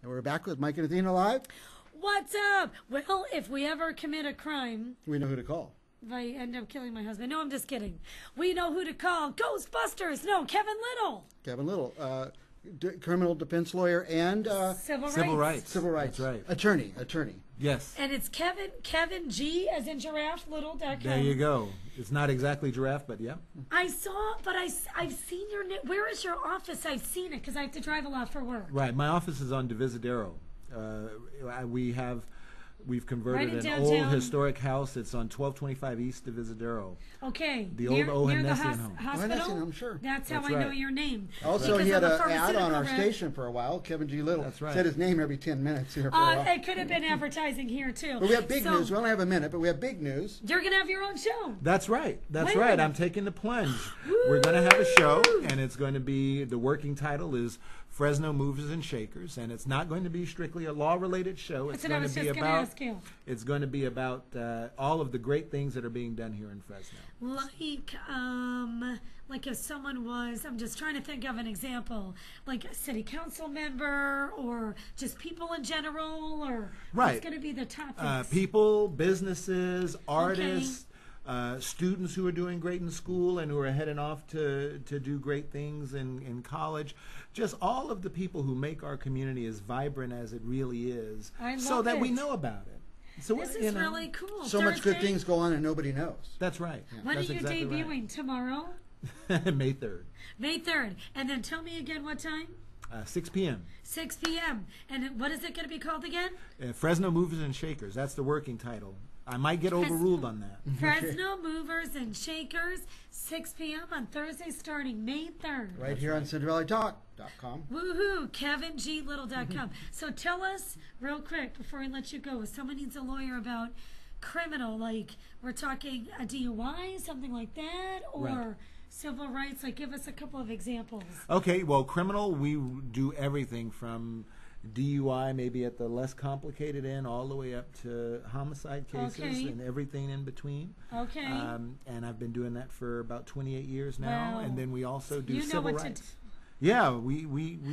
And we're back with Mike and Athena live. What's up? Well, if we ever commit a crime, We know who to call. if I end up killing my husband, no, I'm just kidding. We know who to call. Ghostbusters. No, Kevin Little. Kevin Little, criminal defense lawyer and Civil rights. civil rights That's right. attorney. Yes. And it's Kevin G as in giraffe, little.com. There you go. It's not exactly giraffe, but yeah. I saw, but I've seen your name. Where is your office? I've seen it because I have to drive a lot for work. Right. My office is on Divisadero. We've converted Right in an old downtown. historic house. It's on 1225 East Divisadero. Okay. The near, old near the Ohanessian home. hospital? Ohanessian home, sure. That's how That's I know right. your name. Also, Because he had I'm a an ad on pharmaceutical our rep. station for a while. Kevin G. Little. That's right. Said his name every 10 minutes here for a while. It could have been advertising here too. But we have big So, news. We only have a minute, but we have big news. You're gonna have your own show. That's right. That's Wait a right. minute. I'm taking the plunge. We're going to have a show, and it's going to be, the working title is Fresno Movers and Shakers, and it's not going to be strictly a law-related show. It's That's what I going was to be just gonna about. ask you. It's going to be about all of the great things that are being done here in Fresno. Like if someone was, I'm just trying to think of an example, like a city council member or just people in general, or Right. what's going to be the topics? People, businesses, artists, students who are doing great in school and who are heading off to do great things in college. Just all of the people who make our community as vibrant as it really is, I so love that we it. know about it. So This you is know, really cool. So much good Thursday? things go on and nobody knows. That's right. When That's are you exactly debuting? Tomorrow? right. May 3rd, May 3rd. And then tell me again what time? 6 p.m. 6 p.m. And what is it going to be called again? Fresno Movers and Shakers. That's the working title. I might get overruled on that. Fresno Movers and Shakers, 6 p.m. on Thursday starting May 3rd. Right here on CentralValleyTalk.com. Woohoo, KevinGLittle.com. So tell us real quick before I let you go, if someone needs a lawyer about criminal, like we're talking a DUI, something like that, or Right. civil rights, like give us a couple of examples. Okay, well, criminal, we do everything from DUI, maybe at the less complicated end, all the way up to homicide cases Okay. and everything in between. Okay. And I've been doing that for about 28 years now. Wow. And then we also do You know civil what to rights. Yeah, we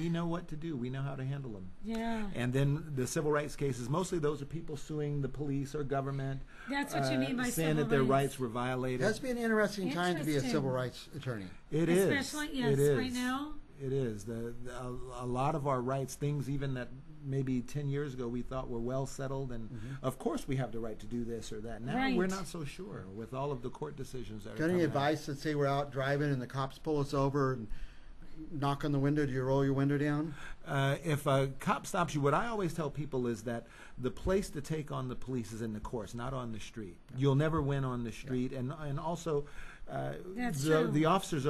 know what to do. We know how to handle them. Yeah. And then the civil rights cases, mostly those are people suing the police or government. That's what you mean by saying civil that their rights. rights were violated. That's been an interesting time to be a Interesting. civil rights attorney. It is. Especially, yes, It is. right now. It is. A lot of our rights, things even that maybe 10 years ago we thought were well settled, and of course we have the right to do this or that. Now Right. we're not so sure with all of the court decisions that are Got any coming out. advice that say we're out driving and the cops pull us over and knock on the window? Do you roll your window down? If a cop stops you, what I always tell people is that the place to take on the police is in the courts, not on the street. You'll never win on the street, and also That's true. the officers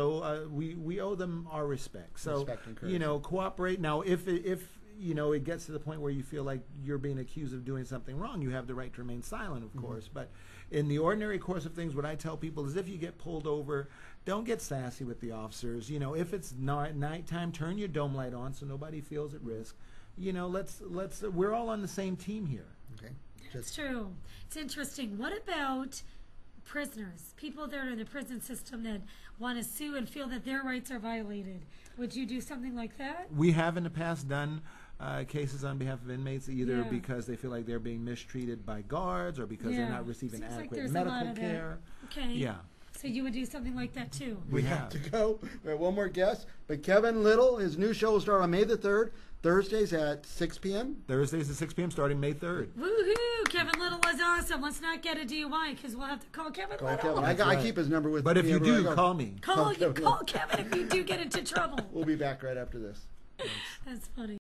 we owe them our respect. So Respect and courtesy. cooperate. Now, if it gets to the point where you feel like you're being accused of doing something wrong, you have the right to remain silent, of course. But in the ordinary course of things, what I tell people is if you get pulled over, don't get sassy with the officers. If it's nighttime, turn your dome light on so nobody feels at risk. We're all on the same team here. Okay. It's true. It's interesting. What about prisoners, people that are in the prison system that want to sue and feel that their rights are violated? Would you do something like that? We have in the past done cases on behalf of inmates, either Yeah. because they feel like they're being mistreated by guards or because they're Yeah. not receiving Seems like adequate there's a lot medical of that. care. Okay. Yeah, So you would do something like that too? we have have. to go. We have one more guest. But Kevin Little, his new show will start on May the 3rd, Thursdays at 6 p.m. Thursdays at 6 p.m. starting May 3rd. Woohoo! Kevin Little is awesome. Let's not get a DUI because we'll have to call Kevin Call Little. Kevin. That's I right. keep his number with But me if you everywhere I do, go. call me. Call Kevin. Kevin if you do get into trouble. We'll be back right after this. That's funny.